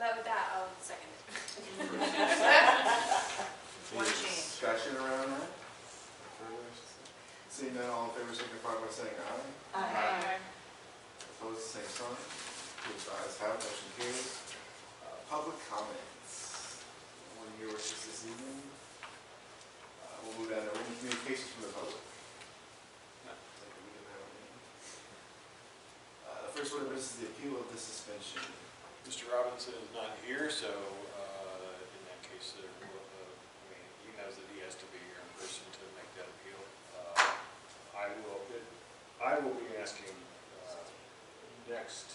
But with that, I'll second it. One change. Discussion around that? Seeing none, all in favor, signify by saying aye. Aye. Opposed, same sign. Approved ayes have it, motion carries. Public comments. Anyone here with us this evening? We'll move down to written communications from the public. No, we don't have any. The first order of business is the appeal of the suspension. Mr. Robinson is not here, so in that case, he knows that he has to be here in person to make that appeal. I will be asking next.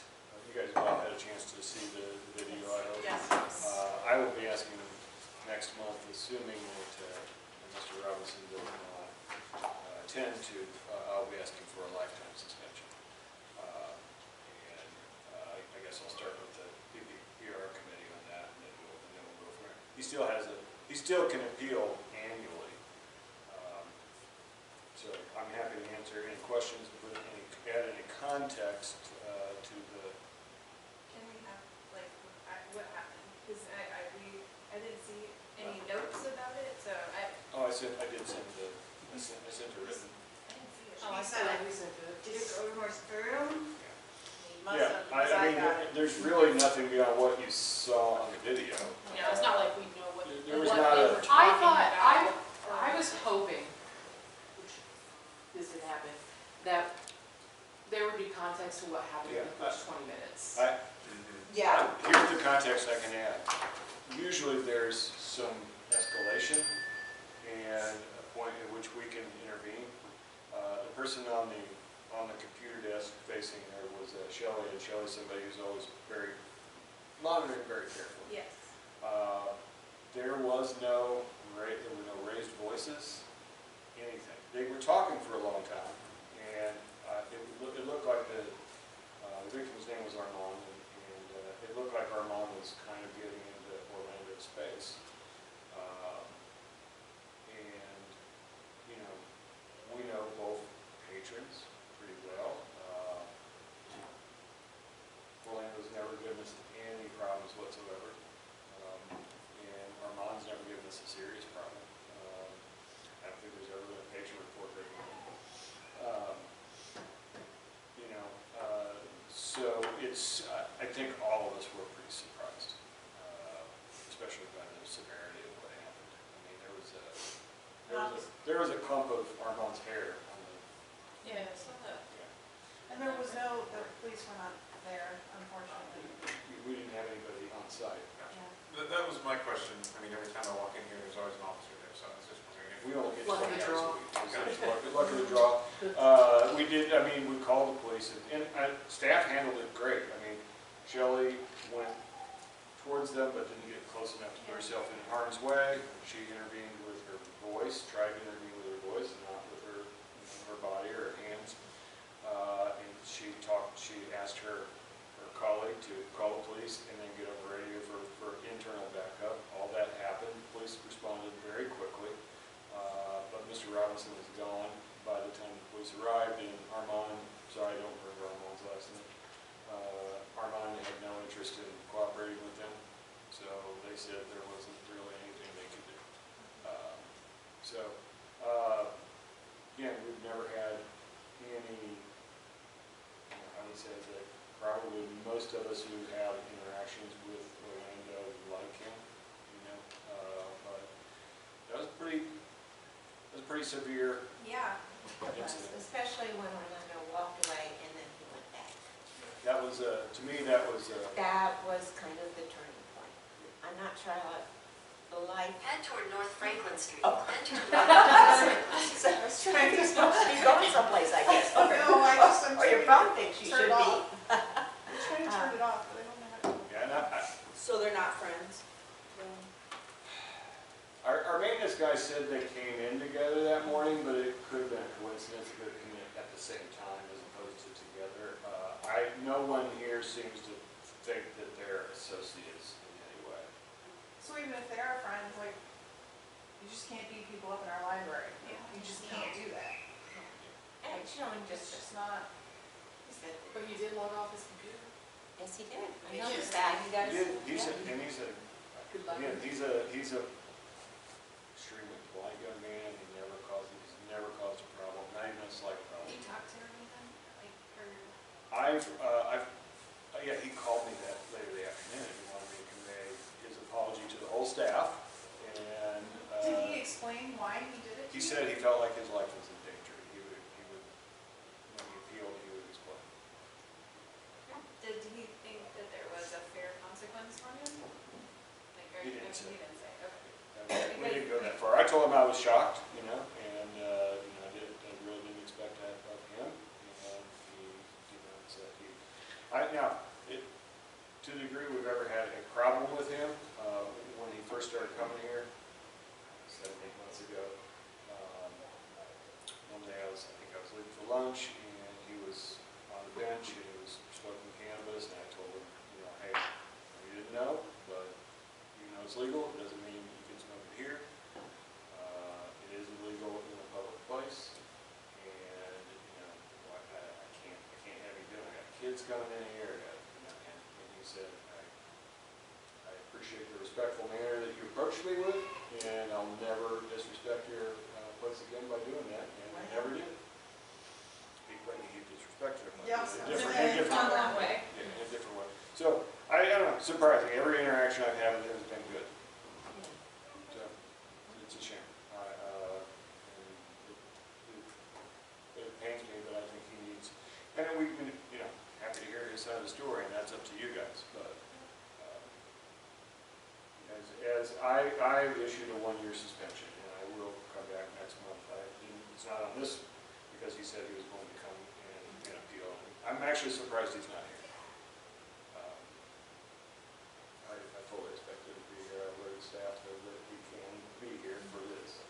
You guys have all had a chance to see the video, I hope. Yes. I will be asking next month, assuming that Mr. Robinson does not attend to. I'll be asking for a lifetime suspension. I guess I'll start with the PPPR committee on that, and then we'll go from there. He still can appeal annually. So I'm happy to answer any questions, add any context to the. Can we have, like, what happened? Because I didn't see any notes about it, so Oh, I did send a written. I didn't see it. Oh, I saw it. Did it go more through? Yeah, I mean, there's really nothing beyond what you saw on the video. Yeah, it's not like we know what There was what not they a- were talking about. I was hoping, which this did happen, that there would be context to what happened in the first 20 minutes. Yeah. Here's the context I can add. Usually there's some escalation and a point at which we can intervene. The person on the computer desk facing her was Shelley, and Shelley's somebody who's always monitoring very carefully. Yes. There were no raised voices, anything. They were talking for a long time, and it looked like the victim's name was Armand, and it looked like Armand was kind of getting into Orlando's space. And, you know, we know both patrons pretty well. Orlando's never given us any problems whatsoever. And Armand's never given us a serious problem. I don't think there's ever been a patient report right now. You know, so I think all of us were pretty surprised, especially by the severity of what happened. I mean, there was a clump of Armand's hair on the. Yeah, I saw that. Yeah. And the police were not there, unfortunately. We didn't have anybody on site. Yeah. That was my question. I mean, every time I walk in here, there's always an officer there, so I was just wondering if. We only get Luck of 20 the hours draw. a week. Luck of the draw. We called the police, and staff handled it great. I mean, Shelley went towards them, but didn't get close enough to put herself in harm's way. She intervened with her voice, tried to intervene with her voice, and not with her body or her hands. And she asked her colleague to call the police and then get on the radio for internal backup. All that happened. The police responded very quickly. But Mr. Robinson was gone by the time the police arrived, and Armand, sorry, I don't remember Armand's last name. Armand had no interest in cooperating with them, so they said there wasn't really anything they could do. Again, we've never had any, I would say that probably most of us who have interactions with Orlando like him, you know, but that was pretty severe. Yeah. Incident. Especially when Orlando walked away and then he went back. That was, to me, that was. That was kind of the turning point. I'm not sure how the light. Head toward North Franklin Street. Oh. Then turn So I was trying to supposed to be going someplace, I guess. No, I just, I'm Or your phone thinks you should turned be. off. I'm trying to turn it off, but I don't know how to. Yeah, So they're not friends? our maintenance guy said they came in together that morning, but it could have been a coincidence. They could have come in at the same time as opposed to together. No one here seems to think that they're associates in any way. So even if they are friends, like, you just can't beat people up in our library. You just can't do that. And showing It's just. just not. But you did log off his computer? Yes, he did. I I noticed that, you guys. He's yeah. Good luck. he's a extremely polite young man. He's never caused a problem, not even a slight Did problem. you talk to her or anything? Like, or? Yeah, he called me that later the afternoon. He wanted me to convey his apology to the whole staff, and Did he explain why he did it to he you? said he felt like his life was in danger. He would, when he appealed, he would explain. Did he think that there was a fair consequence for him? Like, or, He didn't say. He didn't say, okay. We didn't go that far. I told him I was shocked, and I really didn't expect that of him. And he said to the degree we've ever had a problem with him, when he first started coming here, 7, 8 months ago, one day I think I was leaving for lunch, and he was on the bench, and he was smoking cannabis, and I told him, hey, you didn't know, but even though it's legal, it doesn't mean you can smoke it here. It is illegal in a public place, and I can't have you doing it. I got kids coming in here, and he said, I appreciate the respectful manner that you approached me with, and I'll never disrespect your place again by doing that, and I never did. He disrespected him. Yes, In a different Not way. that way. Yeah, in a different way. So, I don't know, surprising, every interaction I've had with him has been good. So, it's a shame. It pains me, but I think he needs, and we've been, happy to hear his side of the story, and that's up to you guys, but as I issued a 1-year suspension, and I will come back next month. It's not on this, because he said he was going to come and appeal. I'm actually surprised he's not here. I fully expect him to be here. I already staff know that he can be here for this.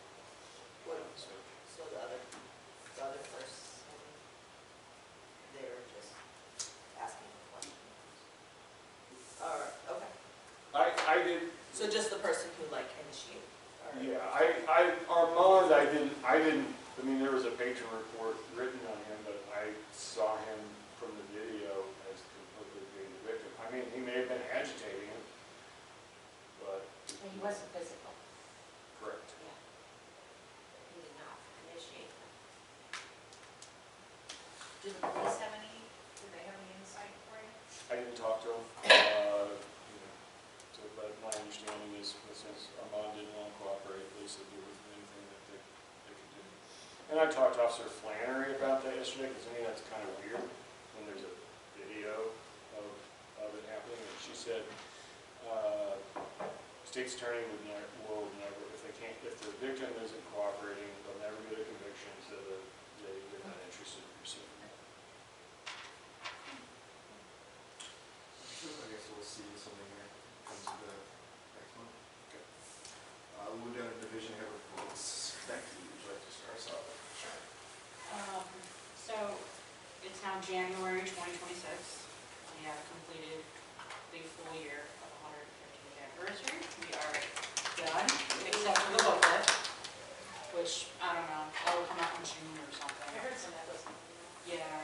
So the other person, they were just asking a question. All right, okay. I did. So just the person who like initiated? Or- Yeah, Armand, I didn't, there was a patron report written on him, but I saw him from the video as completely being the victim. He may have been agitating him, but. And he wasn't physical. Correct. Yeah. He did not initiate them. Did the police have any, did they have any insight for you? I didn't talk to him, but my understanding is, since Armand didn't want to cooperate, at least there wasn't anything that they could do. And I talked to Officer Flannery about that yesterday, because that's kind of weird when there's a video of it happening, and she said, state's attorney will never, if the victim isn't cooperating, they'll never get a conviction, so that they're not interested in pursuing it. I guess we'll see something here comes to the next month. Okay. We'll move down to division head reports. Becky, would you like to start us off? So it's now January 2026. We have completed the full year of 115th anniversary. We are done, except for the booklet, which, I don't know, that'll come out in June or something. I heard some of that was. Yeah.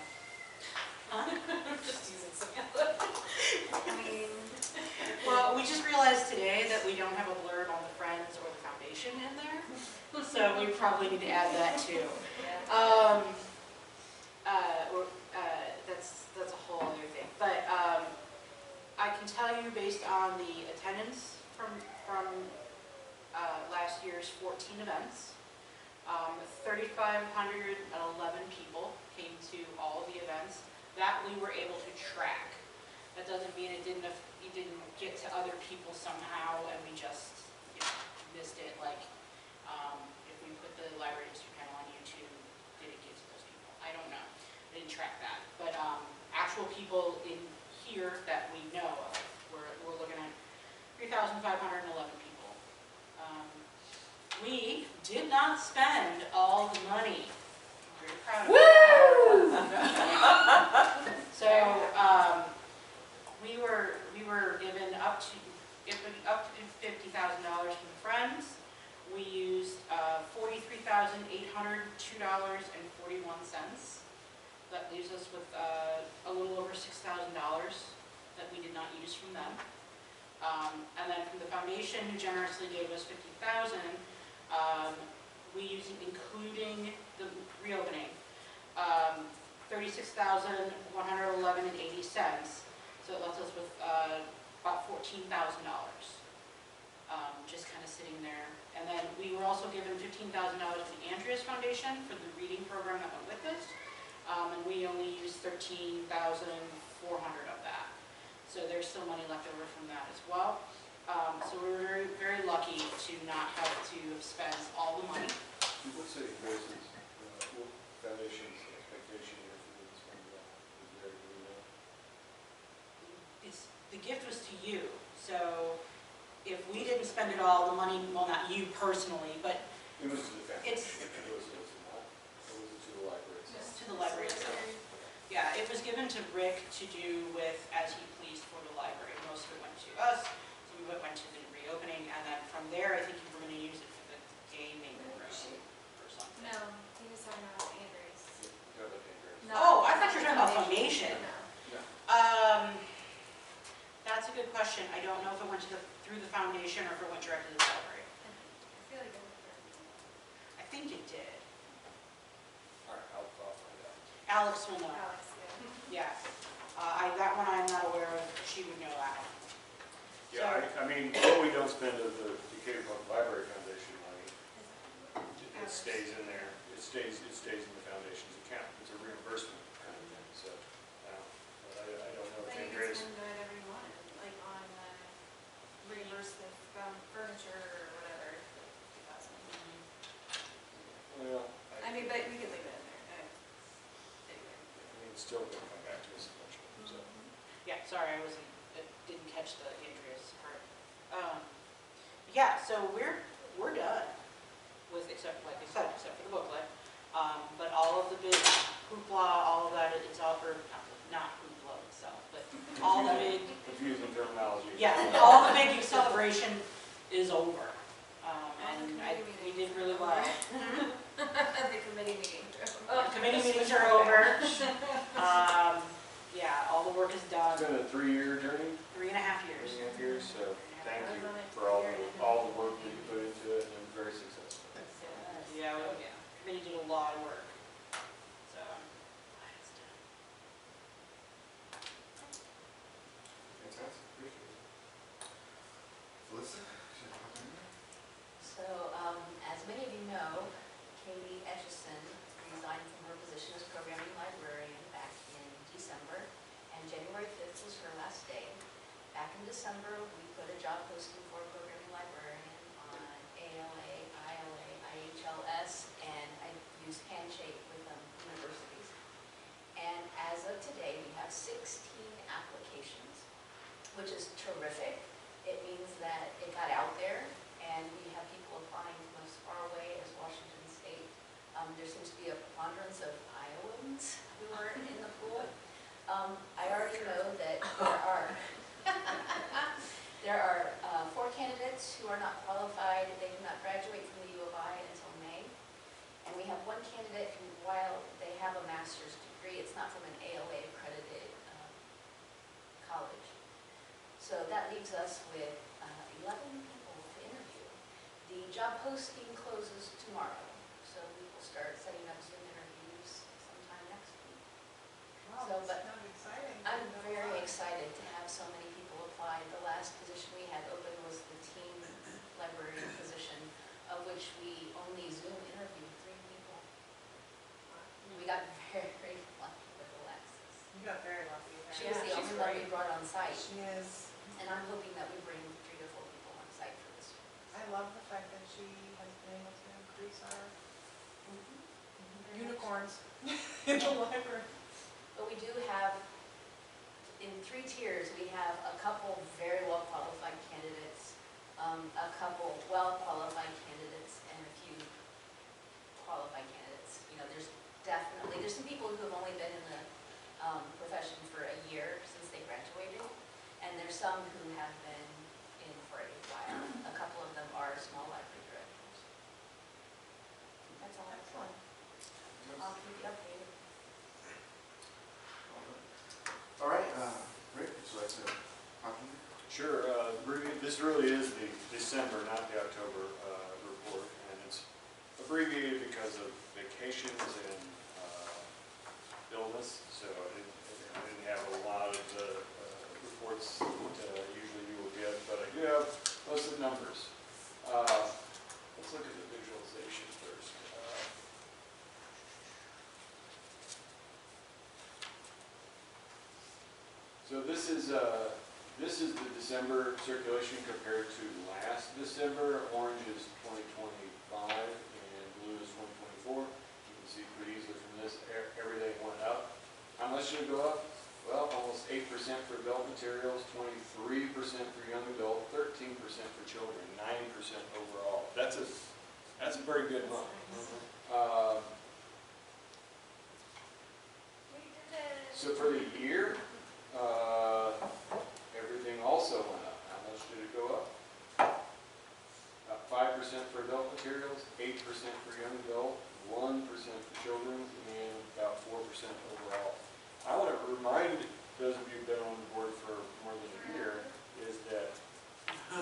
Just using Samantha. Well, we just realized today that we don't have a blurb on the Friends or the Foundation in there, so we probably need to add that too. That's a whole other thing. But I can tell you, based on the attendance from last year's 14 events, 3,511 people came to all of the events that we were able to track. That doesn't mean it didn't get to other people somehow and we just missed it. Like if we put the library history panel on YouTube, did it get to those people? I don't know. I didn't track that. But actual people in here that we know of, we're looking at 3,511 people. We did not spend all the money. I'm very proud of that. So we were given up to $50,000 from the Friends. We used $43,802.41. That leaves us with a little over $6,000 that we did not use And then from the foundation, who generously gave us 50,000, we used, including the reopening, 36,111.80. So it left us with about $14,000, just kind of sitting there. And then we were also given $15,000 from the Andreas Foundation for the reading program that went with this, and we only used $13,400 of that. So there's still money left over from that as well. So we were very, very lucky to not have to spend all the money. What's the Grace's, what foundation's expectation here for this one? Is there, do we know? The gift was to you, so if we didn't spend it all, the money, well, not you personally, but It was to the foundation. It's- Was it not? Or was it to the library? it's to the library itself. Yeah, it was given to Rick to do with as he pleased for the library. Most of it went to us, some of it went to the reopening, and then from there, I think you were going to use it for the gaming room or something. No, he was talking about Andrews. No, the Andreas. No. Oh, I thought you were talking about foundation. No. That's a good question. I don't know if it went to through the foundation or if it went directly to the library. I feel like it was. I think it did. All right, I'll find out. Alex will know. Alex, yeah. Yeah. That one I'm not aware of. She would know that. Yeah, I mean, what we don't spend of the Decatur Public Library Foundation money, it stays in there. It stays in the foundation's account. It's a reimbursement kind of thing, so, but I don't know if But you can Andreas. spend whatever you want, like on reimburse the furniture or whatever. Well, I mean, but we could leave it in there. Anyway. I mean, it's still gonna come back to us eventually, so. Yeah, sorry, I didn't catch the Andreas part. Yeah, so we're done with, except, like I said, except for the booklet. But all of the big hoopla, all of that, it's all, or not hoopla itself, but all the big, Confusing terminology. yeah, all the big celebration is over. We did really well. The committee meeting. Committee meetings are over. Yeah, all the work is done. It's been a 3-year journey, 3.5 years. 3.5 years, so thank you for all the work that you put into it, and very successful. Yeah, committee did a lot of work. So, glad it's done. Fantastic, appreciate it. Melissa, should I hop in there? So, as many of you know, Katie Etchison resigned from her position as programming librarian back in December, and January 5th was her last day. Back in December, we put a job posting for a programming librarian on ALA, ILA, IHLS, and I used Handshake with universities. And as of today, we have 16 applications, which is terrific. It means that it got out there, and we have people applying from as far away as Washington State. There seems to be a preponderance of Iowans who are in the pool. I already know that there are 4 candidates who are not qualified. They do not graduate from the U of I until May. And we have 1 candidate who, while they have a master's degree, it's not from an ALA accredited college. So that leaves us with 11 people to interview. The job posting closes tomorrow, so we will start setting up Zoom interviews sometime next week. Wow, So, that but sounds exciting. I'm very excited to have so many people apply. The last position we had open was the team librarian position, of which we only Zoom interviewed 3 people. We got very, very lucky with Alexis. You got very lucky there. She was the she's only one we great. brought on site, She is. and I'm hoping that we bring 3 to 4 people on site for this one. I love the fact that she has been able to increase our unicorns in the library. But we do have, in 3 tiers, we have a couple very well qualified candidates, a couple well qualified candidates, and a few qualified candidates. You know, there's some people who have only been in the profession for a year since they graduated, and there's some who have been in for a while. A couple of them are small library directors. That's all. Excellent. I'll keep you updated. All right, Rick, would you like to hop in there? Sure, this really is the December, not the October report, and it's abbreviated because of vacations and illness, so I didn't have a lot of the reports that usually you will get, but I do have most of the numbers. Let's look at the visualization first. So this is the December circulation compared to last December. Orange is 2025 and blue is 2024. You can see pretty easily from this, everything went up. How much did it go up? Well, almost 8% for adult materials, 23% for young adult, 13% for children, 9% overall. That's a very good month. We did it. So for the year, everything also went up. How much did it go up? About 5% for adult materials, 8% for young adult, 1% for children, and about 4% overall. I want to remind those of you who've been on the board for more than a year is that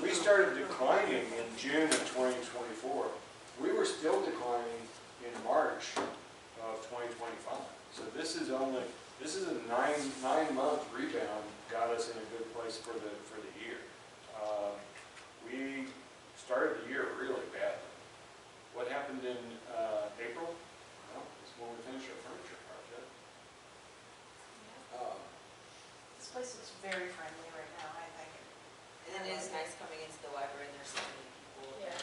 we started declining in June of 2024. We were still declining in March of 2025. So this is a nine-month rebound, got us in a good place for the year. We started the year really badly. What happened in April? Well, it's when we finished our furniture project. This place looks very friendly right now, I think. And it is nice coming into the library and there's so many people. Yeah.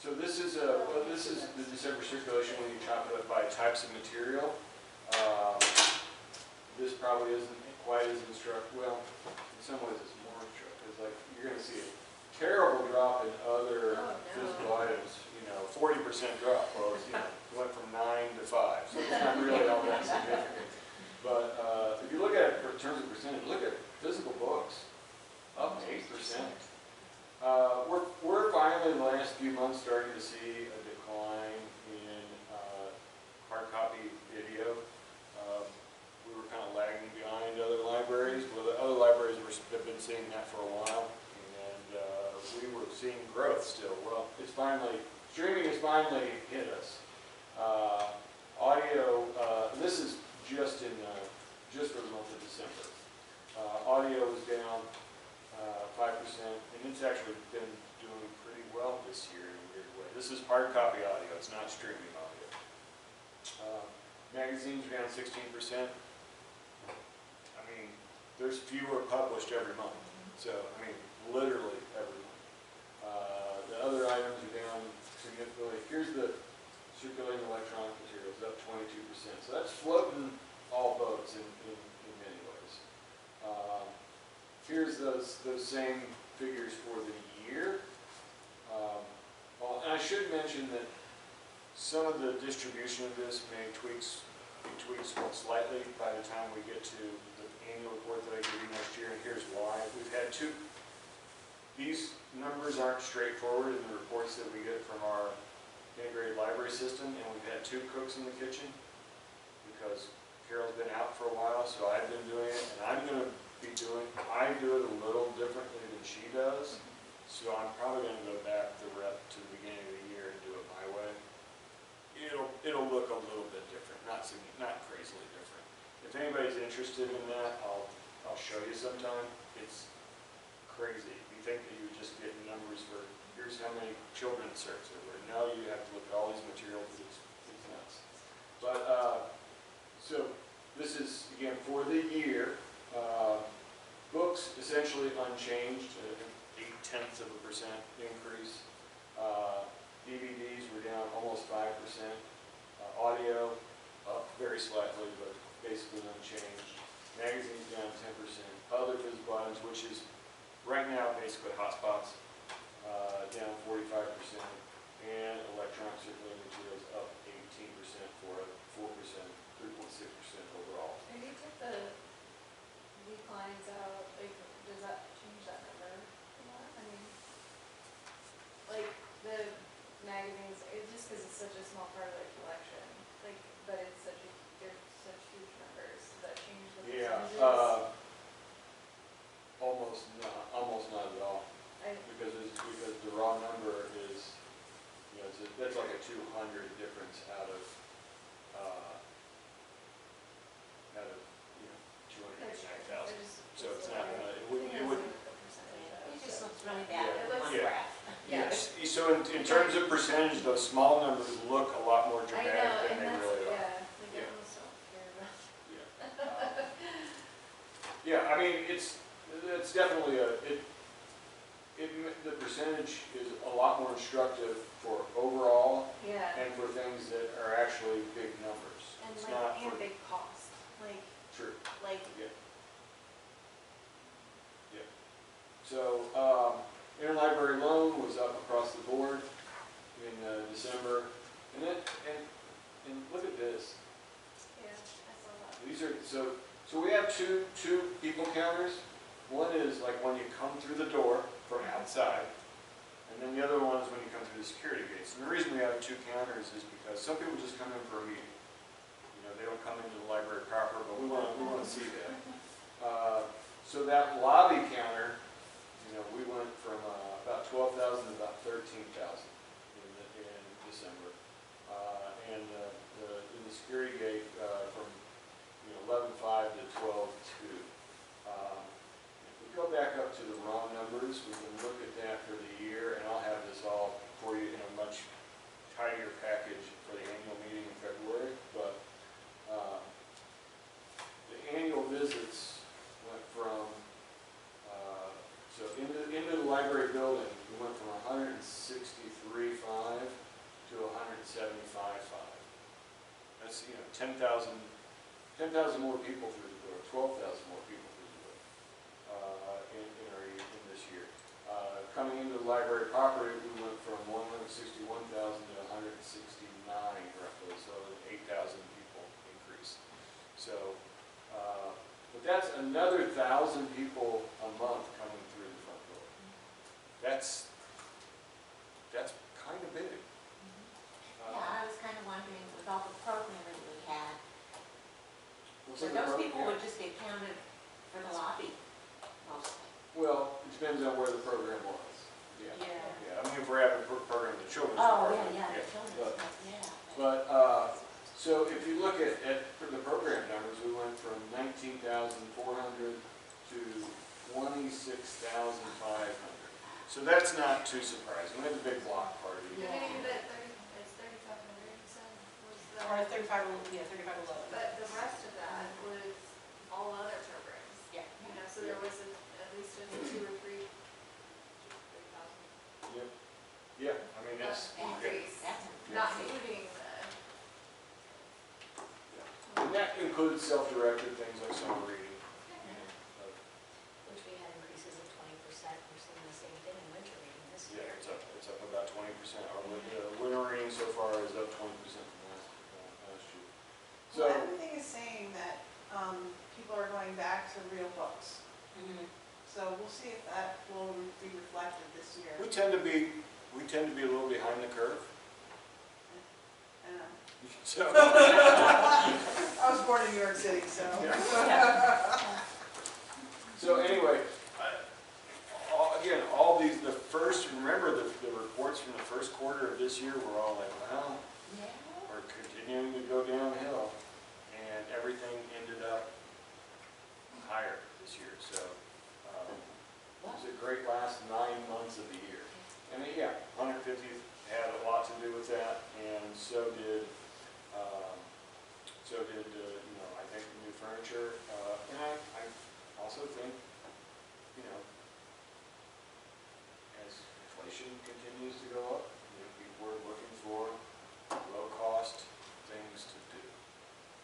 So this is the December circulation when you chop it up by types of material. This probably isn't quite as instructive. Well, in some ways it's more instructive. It's like you're going to see a terrible drop in other physical items. 40% drop. Well, it went from 9 to 5, so it's not really all that significant. But if you look at it in terms of percentage, look at physical books, up 8%. We're finally in the last few months starting to see a decline in hard copy video. We were kind of lagging behind other libraries. Well, the other libraries have been seeing that for a while, and we were seeing growth still. Well, streaming has finally hit us. Audio, this is just for the month of December. Audio is down 5%, and it's actually been doing pretty well this year in a weird way. This is hard copy audio, it's not streaming audio. Magazines are down 16%. I mean, there's fewer published every month. So, I mean, literally every month. The other items are down significantly. Here's the circulating electronic materials, up 22%. So that's floating all boats in many ways. Here's those same figures for the year. And I should mention that some of the distribution of this may be tweaked slightly by the time we get to the annual report that I give you next year, and here's why. We've had these numbers aren't straightforward in the reports that we get from our integrated library system, and we've had 2 cooks in the kitchen because Carol's been out for a while, so I've been doing it, and I do it a little differently than she does, so I'm probably going to go back to the beginning of the year and do it my way. It'll look a little bit different, not crazily different. If anybody's interested in that, I'll show you sometime. It's crazy. You think that you would just get numbers for here's how many children's searches there were. Now you have to look at all these materials. It's nuts. But so this is again for the year. Books essentially unchanged, 0.8% increase. DVDs were down almost 5%. Audio up very slightly, but basically unchanged. Magazines down 10%. Other physical items, which is right now basically hotspots, down 45%. And electronic circulating materials up 18% for a 4%, 3.6% overall. And you took the declines out, like, does that change that number a lot? I mean, like, the magazines, just because it's such a small part of their collection, like, but they're such huge numbers, does that change so in terms of percentage, those small numbers look a lot more I dramatic know, than and they that's, really are. yeah, like I Yeah. almost don't care about. Yeah, I mean, it's definitely the percentage is a lot more instructive for overall Yeah, and for things that are actually big numbers. And It's like, not and for, big cost, like, true, like, yeah. Yeah. So, interlibrary loan was up across the board in December. And then, and look at this. yeah, I saw that. These are, so we have two people counters. One is like when you come through the door from outside, and then the other one is when you come through the security gates. And the reason we have two counters is because some people just come in for a meeting. You know, they don't come into the library proper, but we want to see that. So that lobby counter, you know, we went from about 12,000 to about 13,000 in December. And in the security gate from 11.5 to 12.2. If we go back up to the raw numbers, we can look at that for the year, and I'll have this all for you in a much tidier package for the annual meeting in February. But the annual visits went from, so into the library building, we went from 163.5 to 175.5. That's, 10,000 more people through the door, 12,000 more people through the door in this year. Coming into the library property, we went from 161,000 to 169 roughly, so an 8,000 people increase. So, but that's another 1,000 people a month coming through the front door. That's kind of big. Yeah, I was kind of wondering with all the programming we had, What's so in the those road? people Yeah. would just get counted for the lobby mostly. Well, it depends on where the program was. Yeah. Yeah. Yeah, I mean, if we're having a program in the children's Oh, department. yeah, the children's, But, yeah. but, so if you look at for the program numbers, we went from 19,400 to 26,500. So that's not too surprising. We had a big block party. I mean, but it's 3,500, so was the. Or 3511. But the rest of that was all other programs. Yeah. You know, so there was at least a 2 or 3,000 Yep. Yeah, I mean, it's, increase, That's not impressive. including the. and that includes self-directed things like summer reading. Which we had increases of 20%, we're seeing the same thing in winter reading this Yeah, year. it's up about 20%. Our winter reading so far is up 20% from last year. So, well, everything is saying that, people are going back to real books. Mm-hmm. So we'll see if that will be reflected this year. we tend to be a little behind the curve. I know. So, I was born in New York City, so. so anyway, again, all these, remember the reports from the first quarter of this year were all like, well, Yeah. we're continuing to go downhill, and everything ended up higher this year. So it was a great last 9 months of the year. And yeah, 150th had a lot to do with that, and so did I think the new furniture. And I also think, as inflation continues to go up, people are looking for low-cost things to do.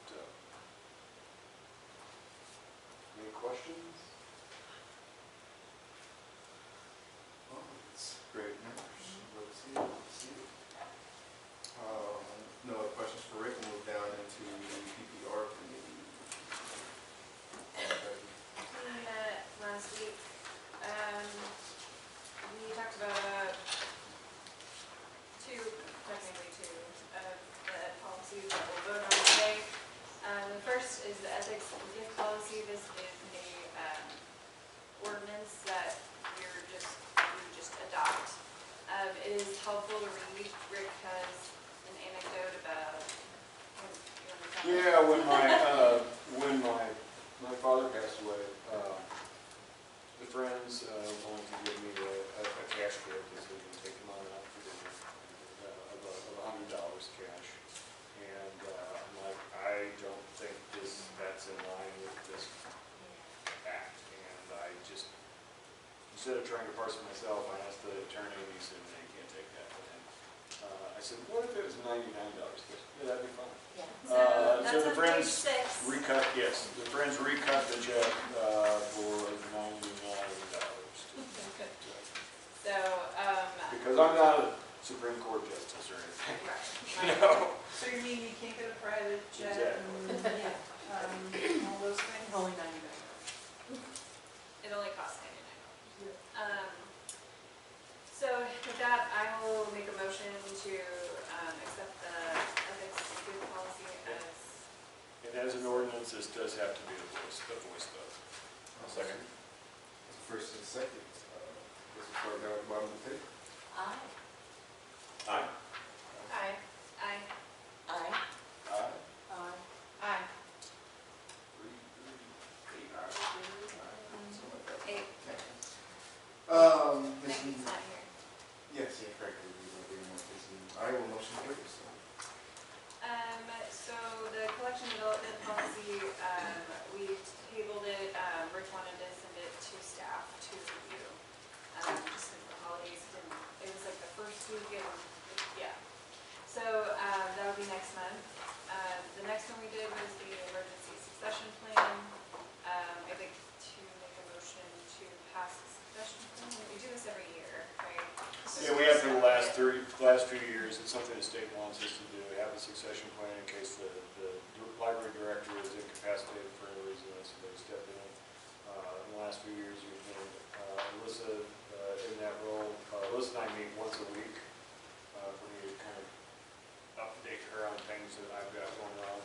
So, any questions? Well, it's great numbers. Let's see it. No other questions for Rick. We'll move down into the PPR committee. We met last week, we talked about technically two of the policies that we'll vote on today. The first is the ethics gift policy. This is a ordinance that we just adopt. It is helpful to read. Rick has an anecdote about. Yeah, when my father passed away, the friends wanted to give me a cash gift, so they can take him on out for instead of trying to parse it myself, I asked the attorney, and he said, no, you can't take that. I said, what if it was $99? He goes, yeah, that'd be fine. Yeah. So That's the on page Friends 6. recut, yes, the Friends recut the check for $99. So, Because I'm not a Supreme Court justice or anything, right. you know? So you mean you can't get a private jet Exactly. and, all those things? Only $99. It only costs $99. So with that, I will make a motion to accept the ethics good policy as. And as an ordinance, this does have to be a voice vote. Second. First and second. This is start down at the bottom of the page. Aye. Aye. Aye. Aye. Aye. Aye. Aye. Aye. 3, 3, 8 ayes. Something like that. 8. Ms. Nikki's not here. Yes, yeah, correct. We will be more cases. I will motion carries. So the collection development policy, we tabled it, Rich wanted to send it to staff to review. Just because the holidays didn't, it was like the first week and, yeah. So, that would be next month. The next one we did was the emergency succession plan. I'd like to make a motion to pass the succession plan. We do this every year, right? Yeah, we have for the last few years, it's something the state wants us to do, have a succession plan in case the library director is incapacitated for any reason, and somebody step in. In the last few years, we've been Alyssa in that role. Alyssa and I meet once a week. We need to kind of update her on things that I've got going on,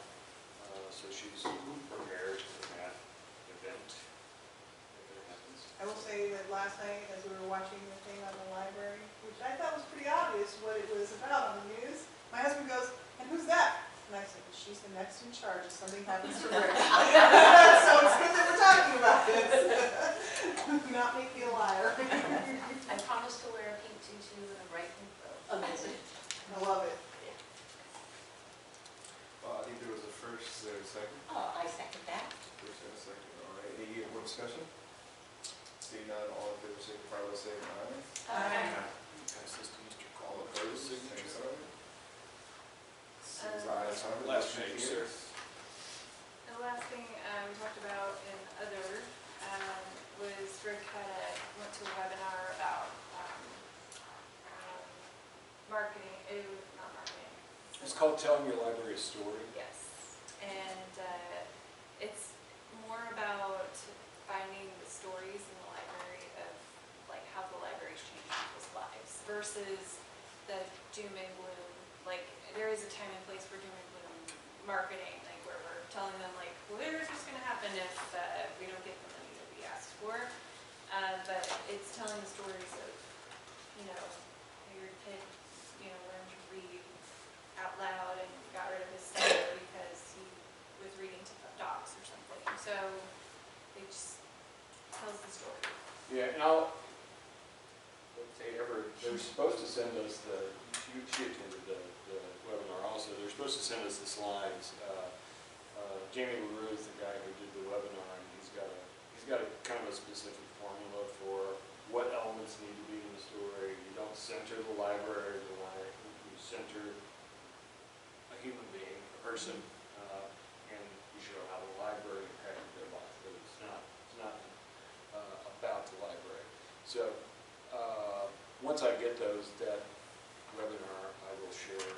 so she's prepared for that event if it happens. I will say that last night, as we were watching the thing on the library, which I thought was pretty obvious what it was about on the news, my husband goes, and who's that? And I said, well, she's the next in charge if something happens to Rick. So it's good that we're talking about this. Not make me a liar. I promise to wear a pink tutu and a bright pink bow. Amazing. I love it. I think there was a first, there was a second. Oh, I second that. First and a second. All right. Any more discussion? Seeing none, all in favor, signify by saying aye. Aye. Pass this to Mr. All Call opposed, same signature. sign. Since ayes have it, Last motion page, sir. carries. The last thing we talked about in other was Rick went to a webinar about marketing, not marketing. It's called Telling Your Library a Story. Yes, and it's more about finding the stories in the library of like how the library's changed people's lives versus the doom and gloom. Like there is a time and place for doom and gloom marketing, like where we're telling them like, well, here's what's going to happen if we don't get the money that we asked for. But it's telling the stories of, you know, how your kid, you know, learned to read out loud and got rid of his stutter because he was reading to dogs or something. So it just tells the story. Yeah, and if they ever, they're supposed to send us she attended the webinar also, they're supposed to send us the slides. Jamie LaRue is the guy who did the webinar, and he's got a kind of a specific formula for what elements need to be in the story. You don't center the library, you center a human being, a person, and you show how the library impacted their life. But it's not about the library. So once I get that webinar, I will share.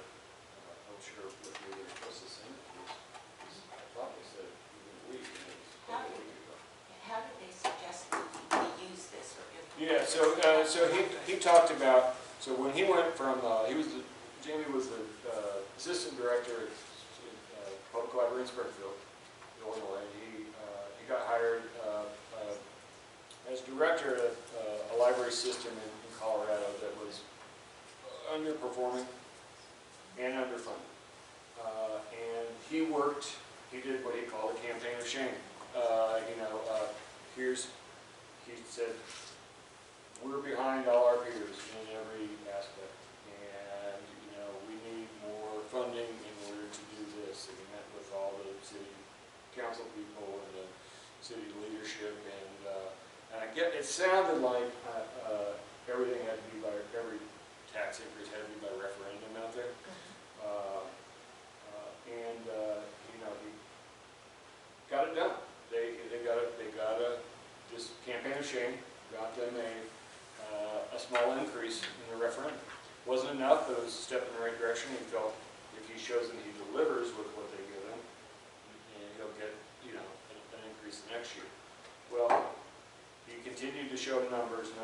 I'll share with you. They're supposed to send it to us. I probably said even a week. And it was a week ago. How did they suggest that we use this or implement? Yeah. So he talked about. So when he went from Jamie was the assistant director at Public Library in Springfield, Illinois. He got hired as director of a library system in Colorado that was underperforming and underfunded. And he did what he called a campaign of shame. He said, we're behind all our peers in every aspect. And, we need more funding in order to do this. And he met with all the city council people and the city leadership, and And I get, it sounded like everything had to be by, every tax increase had to be by referendum out there. You know, he got it done. They got this campaign of shame, got them a small increase in the referendum. Wasn't enough, but it was a step in the right direction. He felt if he shows them he delivers with what they give him, and he'll get, you know, an increase the next year. Well, he continued to show numbers.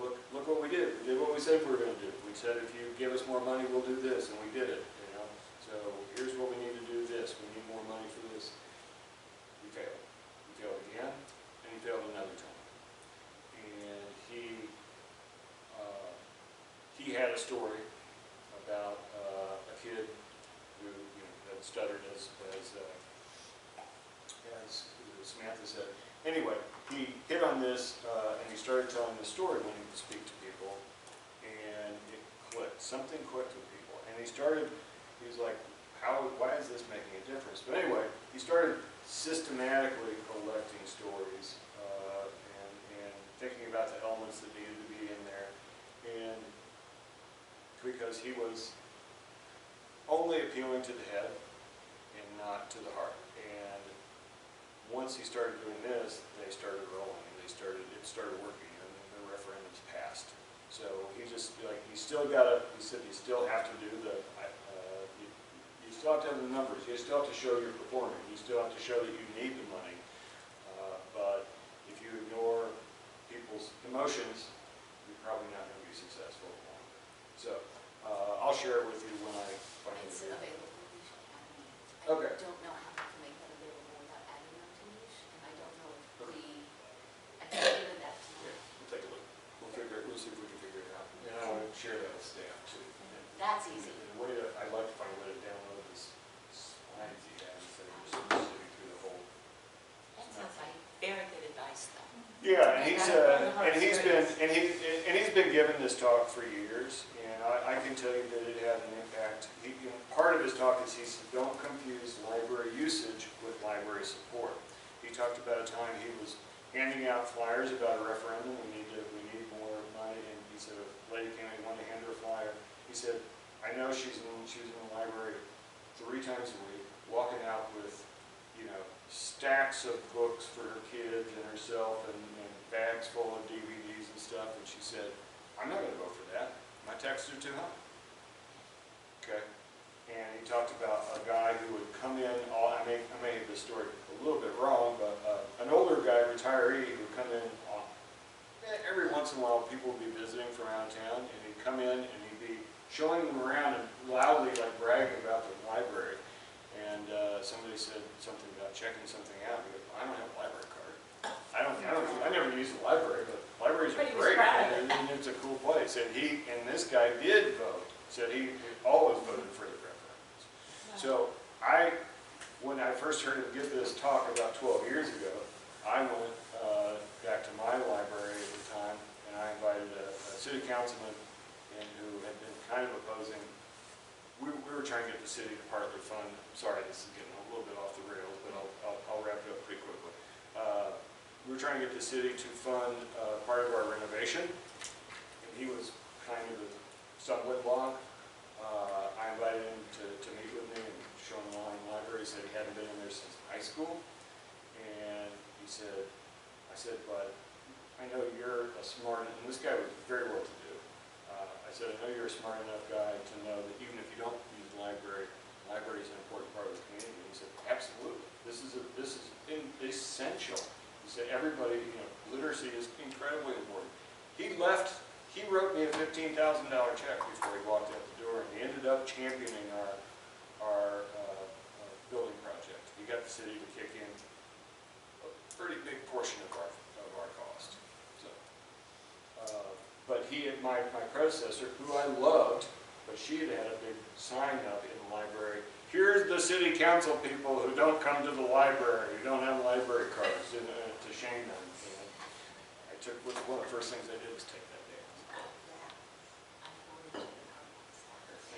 Look what we did. We did what we said we were going to do. We said if you give us more money, we'll do this, and we did it. You know. So here's what we need to do. This. We need more money for this. He failed. He failed again, and he failed another time. And he had a story about a kid who, you know, had stuttered as Samantha said. Anyway, he hit on this, and he started telling the story when he would speak to people, and it clicked. Something clicked with people, and he was like, why is this making a difference? But anyway, he started systematically collecting stories, and thinking about the elements that needed to be in there, and because he was only appealing to the head and not to the heart. And once he started doing this, they started rolling, and it started working, and the referendums passed. So he just, like, he said you still have to do you still have to have the numbers, you still have to show you're performing, you still have to show that you need the money. But if you ignore people's emotions, you're probably not going to be successful. So I'll share it with you when I find it. It's available in Niche Academy. Okay. I don't know how to make that available without adding them to Niche, and I don't know if I can do that tonight. We'll take a look. We'll see if we can figure it out. And I want to share that with staff too. That's easy. I'd like to find a way to download this slides he had instead of just sitting through the whole. That sounds like very good advice, though. Yeah, and he's been giving this talk for years, and I can tell you that it had an impact. Part of his talk is he said, don't confuse library usage with library support. He talked about a time he was handing out flyers about a referendum. We need more money, and he said a lady came in, wanted to hand her a flyer. He said, I know she was in the library 3 times a week, walking out with, you know, stacks of books for her kids and herself, and bags full of DVDs and stuff. And she said, I'm not going to vote for that. My taxes are too high. Okay. And he talked about a guy who would come in. I may have this story a little bit wrong, but an older guy, retiree, who would come in every once in a while. People would be visiting from out of town, and he'd come in and he'd be showing them around and loudly, like, bragging about the library. And somebody said something about checking something out. He goes, I don't have a library card. I never use the library, but libraries are great, and it's a cool place. And this guy did vote. Said he always voted for the referendums. So when I first heard him give this talk about 12 years ago, I went back to my library at the time, and I invited a city councilman who had been kind of opposing. We were trying to get the city to partly fund. Sorry, this is getting a little bit off the rails, but I'll wrap it up pretty quickly. We were trying to get the city to fund part of our renovation, and he was kind of a stumbling block. I invited him to meet with me and show him the library. He said he hadn't been in there since high school, and he said, I said, but I know you're a smart, and this guy was very well to do. I said, I know you're a smart enough guy to know that even if you don't use the library is an important part of the community. And he said, absolutely. This is essential. He said, everybody, you know, literacy is incredibly important. He wrote me a $15,000 check before he walked out the door, and he ended up championing our building project. He got the city to kick in a pretty big portion of our cost. So, but my predecessor, who I loved, but she had a big sign up in the library. Here's the city council people who don't come to the library, who don't have library cards, and to shame them. And one of the first things I did was take that down.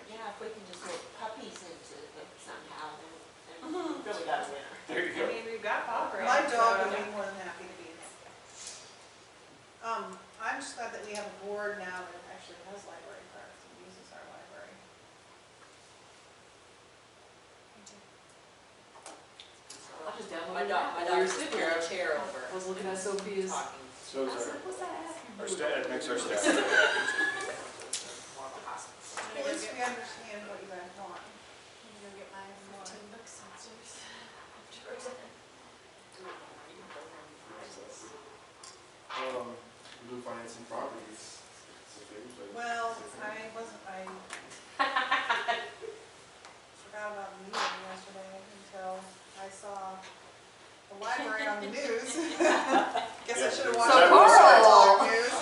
Yeah, if we can just get puppies into it somehow, then we really got a winner. There you I go. mean, we've got progress. My dog would be more than happy to be in it. just My downloaded it. dog, my While you were dog just sitting pulled here, a chair over. I was looking at Sophia's. Talking. So I is was like, what's that app? our staff, it makes our staff. More of a hospital. At least we understand what you guys want. I'm gonna go get my 15-book sensors. Blue financing properties. It's a big place. Well, I forgot about the meeting yesterday until I saw the library on the news. Guess I should have watched So the Carl! news.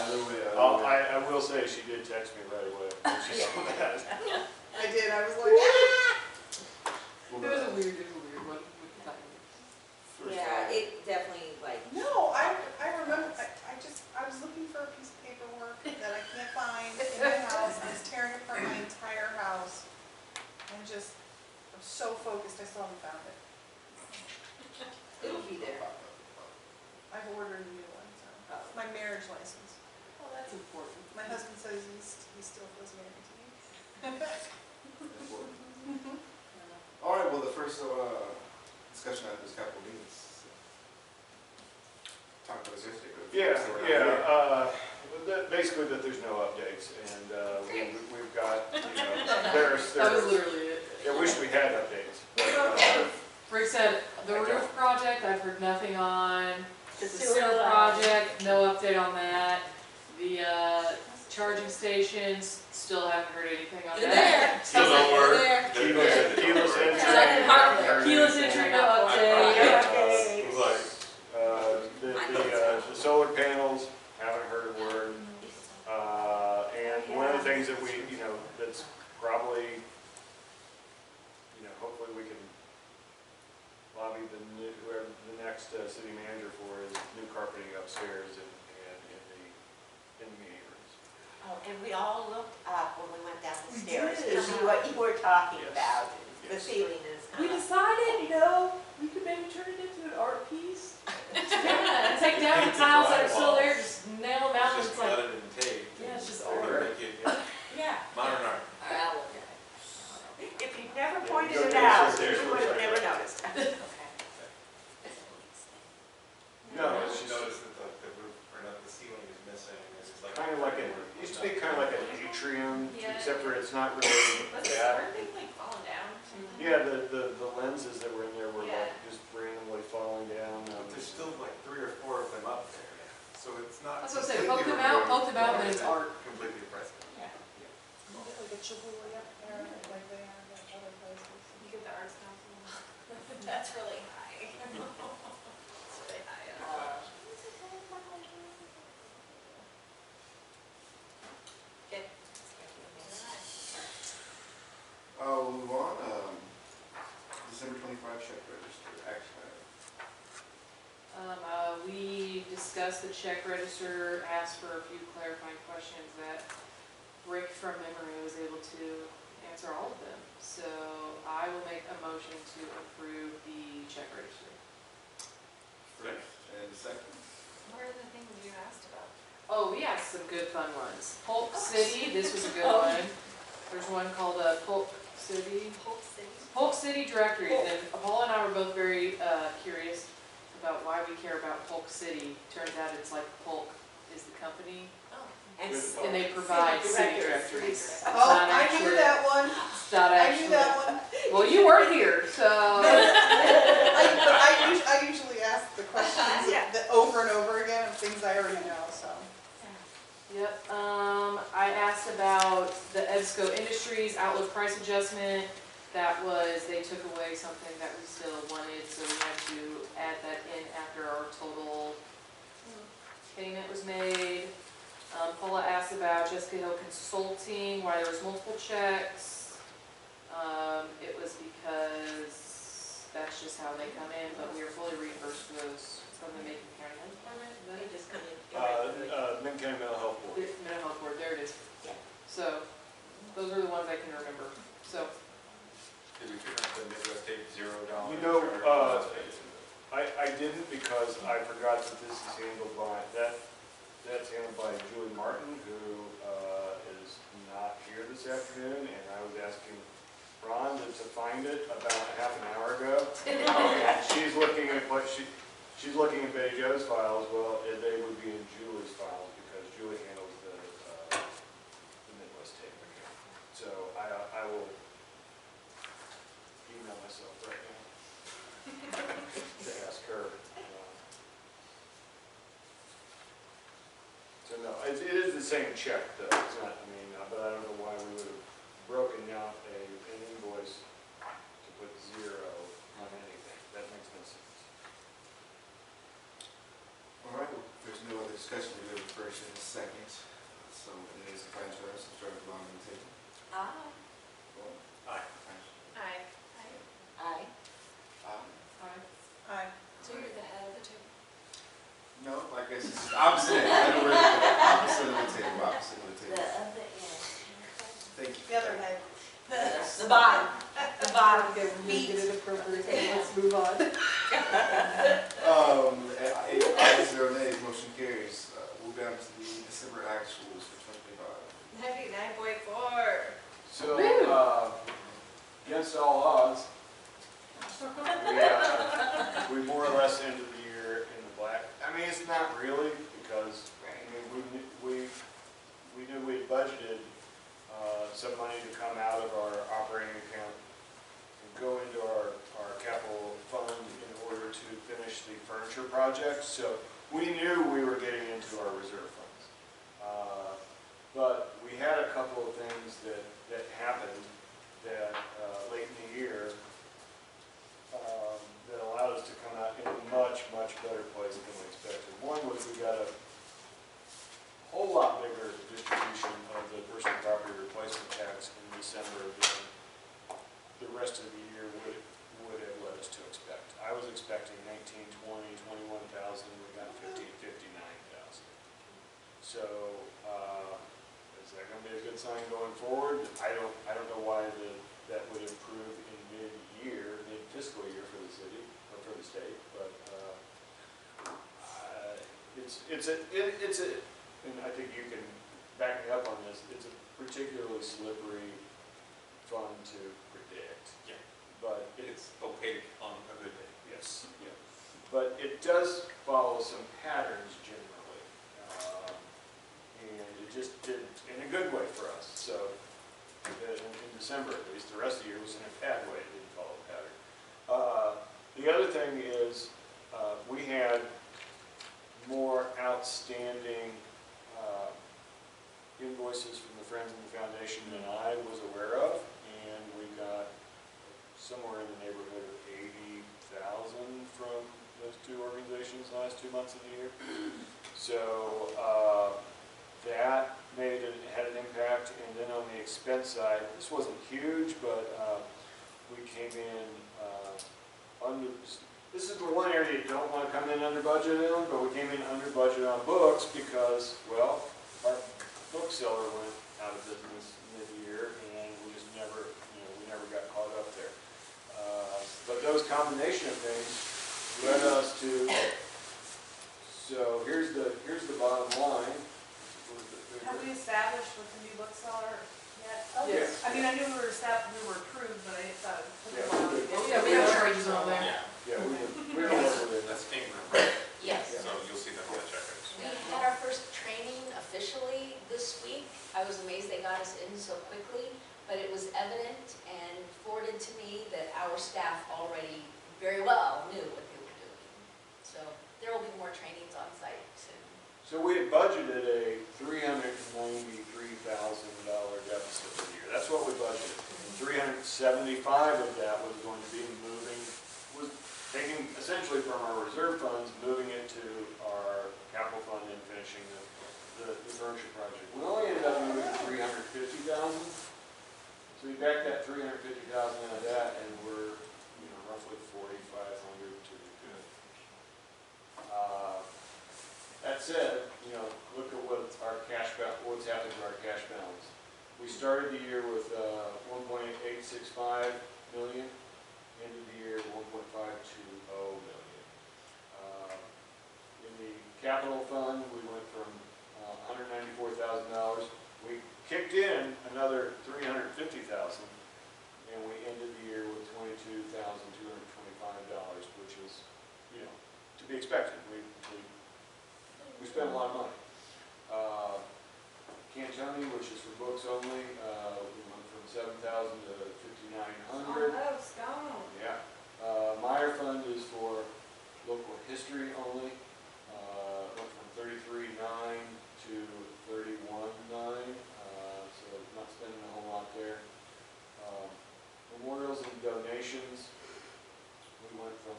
I will say, she did text me right away when she saw that. I did, I was like, ah! It was a weird one with that. Yeah, it definitely like, No, I remember, I was looking for a piece of paperwork that I can't find in my house. I was tearing apart my entire house. And just, I'm so focused, I still haven't found it. it'll be there. I've ordered a new one, so. It's my marriage license. Oh, that's important. My husband says he still feels married to me. All right, well, the first discussion item is capital needs. Talked about this yesterday. but- Basically that there's no updates, and we've got, there's, That was literally it. I wish we had updates. Rick said, the I roof don't. project, I've heard nothing on. The sewer sewer project. project, no update on that. The charging stations, still haven't heard anything on They're that. there. Still don't work. They're there. Keyless entry. Keyless entry, no update. The solar panels, haven't heard a word. And one of the things that we, that's probably, hopefully we can lobby whoever the next city manager for is new carpeting upstairs and in the meeting rooms. Oh, and we all looked up when we went down the We stairs did. to see what you were talking Yes. about. The Yes. ceiling is We kind of. decided, we could maybe turn it into an art piece. Yeah, take down the tiles that are still there, just nail them out, and Just it's like, cut it and tape. yeah, it's just They're gonna art. make it Yeah. modern art. All right, I'll look at it. If you'd never Yeah, pointed go it downstairs, out, there's you one would have right never there. noticed. No, She it's noticed that the roof, or not, the ceiling is missing, it's just like. kind of like used to be kind of like an atrium, Yeah. except for it's not really Was it, that. weren't they like falling down? Yeah, the lenses that were in there were Yeah. like just randomly falling down. But there's still like 3 or 4 of them up there, so it's not. That's what I say, poke them out, and then it's art. Completely impressive. Like a chihuahua up there, like they have at other places. You get the arts council. That's really high. It's really high up. Okay. We'll move on. December 25 check register, action item. We discussed the check register, asked for a few clarifying questions that Rick from memory was able to answer all of them. So I will make a motion to approve the check register. First and second. What are the things you asked about? Oh, we asked some good fun ones. Polk City, this was a good one. There's one called Polk City. Polk City. Polk City Directory, and Paul and I were both very curious about why we care about Polk City. Turns out it's like Polk is the company, and they provide city directories. It's Oh, not I actually- knew that one. It's not I actually. knew that one. Well, you weren't here, so. I usually ask the questions that over and over again of things I already know, so. Yep, I asked about the EBSCO Industries outlook price adjustment. That was, they took away something that we still wanted, so we had to add that in after our total payment was made. Paula asked about Jessica Hill Consulting, why there was multiple checks. It was because that's just how they come in, but we are fully reimbursed for those from the Macon County Health Department. Is that They it? just come in. Midland County Mental Health Board. Mental Health Board, there it is. Yeah. So, those are the ones I can remember, so. Did we figure out the Midwest tape $0? I didn't because I forgot that this is handled by, that's handled by Julie Martin, who is not here this afternoon, and I was asking Rhonda to find it about a half an hour ago. And she's looking at she's looking at Betty Jo's files. Well, they would be in Julie's files because Julie handles the Midwest tape account. So I will email myself right now to ask her. So no, it is the same check though. It's not, I mean, but I don't know why we would have broken out an invoice to put 0 on anything. That makes no sense. All right, well, if there's no other discussion, we have a first and a second. So it is a franchise, so start with Ron and Tatum. Aye. Aye. Aye. Aye. Aye. So you're the head of the table? No, I guess it's opposite end. I know where to go. Opposite of the table, opposite of the The table. other end. Thank you. The other head. The bottom. The bottom. Okay, we'll get it appropriate, let's move on. Ayes, 0 nays, motion carries. Move down to the December actuals for 2025. 99.4. So, against all odds, we more or less ended the year in the black. I mean, it's not really because I mean, we knew we had budgeted some money to come out of our operating account and go into our capital fund in order to finish the furniture project. So we knew we were getting into our reserve funds. But we had a couple of things that happened that late in the year that allowed us to come out in a much, much better place than we expected. One was we got a whole lot bigger distribution of the personal property replacement tax in December than the rest of the year would have led us to expect. I was expecting 19, 20, 21,000. We got 15, 59,000. So is that going to be a good sign going forward? I don't know why that would improve in mid-year, mid-fiscal year for the city or for the state, but it's a and I think you can back me up on this. It's a particularly slippery fund to predict. Yeah. But It's opaque on a good day. yes, yeah. But it does follow some patterns generally, and it just did in a good way for us. So in December, at least, the rest of the year was in a bad way. It didn't follow a pattern. The other thing is we had more outstanding invoices from the Friends of the Foundation than I was aware of, and we got somewhere in the neighborhood of 80,000 from those two organizations the last 2 months of the year. So that had an impact, and then on the expense side, this wasn't huge, but we came in under. This is the one area you don't want to come in under budget on, but we came in under budget on books because, well, our bookseller went out of business mid-year, and we just never, we never got caught up there. But those combination of things led us to. So here's the bottom line. Have we established with the new bookseller yet? Yes. I mean, I knew we were approved, but I thought it took a Yeah, while we to did. get. Yeah, we have charges on there. Yeah, Yeah, we don't work with it. that's Kingman, right? Yes. So you'll see that on the checkouts. We had our first training officially this week. I was amazed they got us in so quickly, but it was evident and forwarded to me that our staff already very well knew what they were doing. So there will be more trainings on site soon. So we had budgeted a $393,000 deficit for the year. That's what we budgeted. And 375 of that was going to be was taking essentially from our reserve funds, moving it to our capital fund and finishing the furniture project. We only ended up moving 350,000. So we backed that 350,000 out of that, and we're roughly 4,500 to the good. That said, look at what's happened to our cash balance. We started the year with 1.865 million, ended the year at 1.520 million. In the capital fund, we went from $194,000. We kicked in another $350,000, and we ended the year with $22,225, which is, you know, to be expected. We spent a lot of money. Cantoni, which is for books only, we went from 7,000 to 5,900. Almost gone. Yeah. Meyer Fund is for local history only. Went from 33.9 to 31.9. So not spending a whole lot there. Memorials and donations, we went from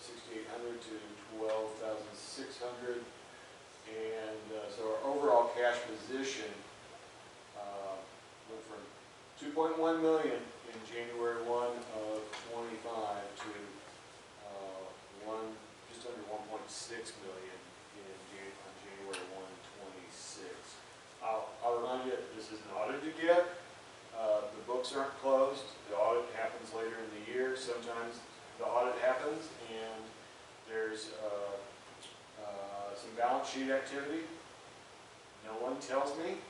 6,800 to 12,600. And so our overall cash position went from 2.1 million in January 1 of 25 to just under 1.6 million on January 1, 26. I'll remind you, this isn't audited yet. The books aren't closed. The audit happens later in the year. Sometimes the audit happens and there's some balance sheet activity. No one tells me.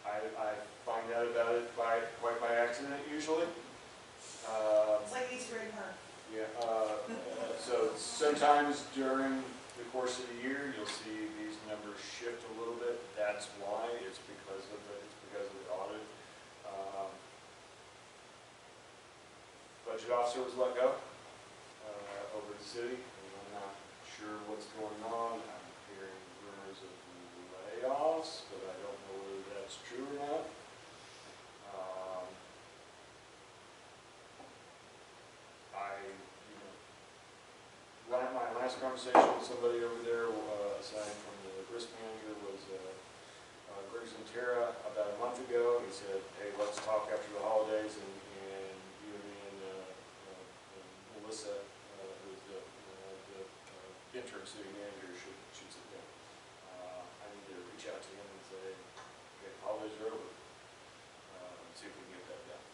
I find out about it quite by accident usually. It's like Easter egg hunt. Yeah. So sometimes during the course of the year, you'll see these numbers shift a little bit. That's why. It's because of the audit. Budget officer was let go over the city. I'm not sure what's going on. I'm hearing rumors of layoffs, but I don't know whether that's true or not. My last conversation with somebody over there, aside from the risk manager, was Greg Zentera about a month ago. He said, hey, let's talk after the holidays, and you and me and Melissa, who's the interim city manager, should sit down. I need to reach out to him and say, okay, holidays are over. See if we can get that done.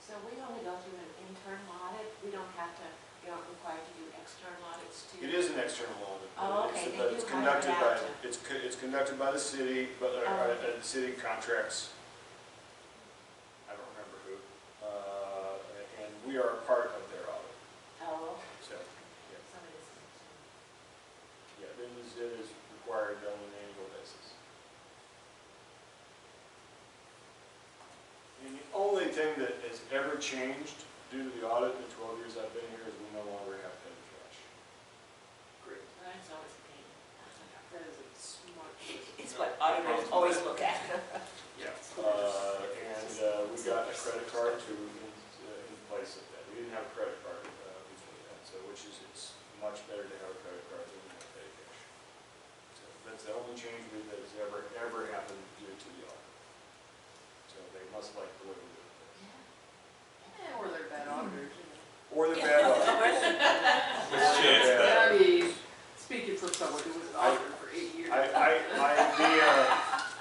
So we only go through an internal audit, we don't have to, you're not required to do external audits too? It is an external audit. Oh, okay, But they it's do hire conducted it by, out to. it's conducted by the city, but the city contracts, I don't remember who, and we are a part of their audit. Oh, So, yeah, some of this is. yeah, it is required on an annual basis. And the only thing that has ever changed due to the audit in the 12 years I've been here is we no longer have petty cash. Great. That's always a pain. That is a smart. It's what auditors always look at. Yeah, and we got a credit card in place of that. We didn't have a credit card before that, so it's much better to have a credit card than to have petty cash. So that's the only change that has ever happened due to the audit. So they must like the way we do it. Yeah, or they're bad auditors, you know. Or they're bad auditors. I mean, speaking from someone who was an auditor for 8 years.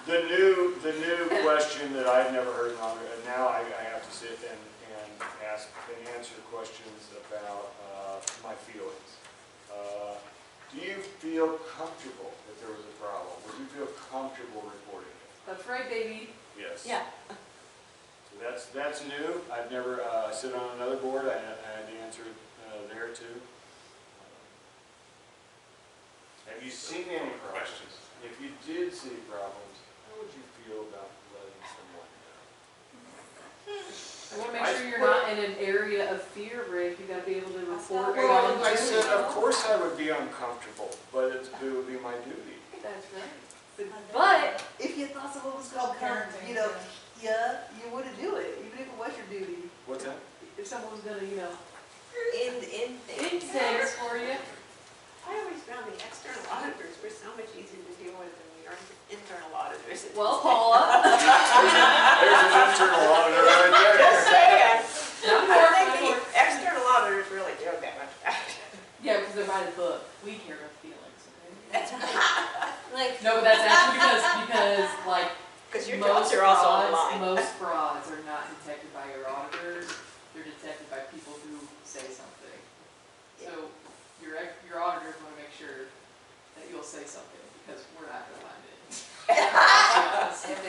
The new question that I've never heard in auditor, and now I have to sit and ask and answer questions about my feelings. Do you feel comfortable that there was a problem? Would you feel comfortable reporting it? That's right, baby. Yes. Yeah. So that's new. I've never sit on another board. I had to answer there too. Have you seen any problems? If you did see problems, how would you feel about letting someone know? I want to make sure you're not in an area of fear, Rick. You got to be able to report. Well, I said, of course I would be uncomfortable, but it would be my duty. That's right. But If you thought someone was gonna come, you know, yeah, you wouldn't do it, even if it was your duty. What's that? if someone was going to, you know, In things for you. I always found the external auditors were so much easier to deal with than the internal auditors. Well, Paula. There's an internal auditor right there. Just saying. Not I more, think not the more. external auditors really do that much. Yeah, because they're by the book. We care about feelings. Okay? That's like, No, but that's actually because like because your jobs are also online. most frauds are not detected by your auditors. They're detected by people who say something. So your auditors want to make sure that you'll say something because we're not going to find it. If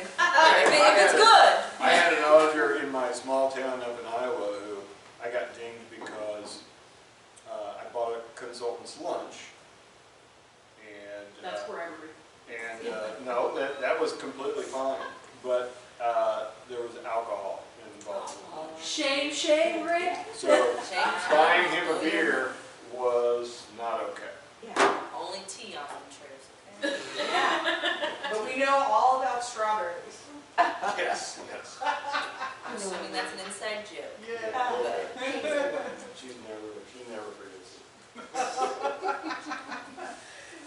it's good. I had an auditor in my small town up in Iowa lunch. And. That's bribery. And, no, that was completely fine, but, there was alcohol involved. Shame, shame, Rick. So buying him a beer was not okay. Yeah. Only tea on them trips, okay? But we know all about strawberries. Yes, yes. I'm assuming that's an inside joke. Yeah. She never forgets it.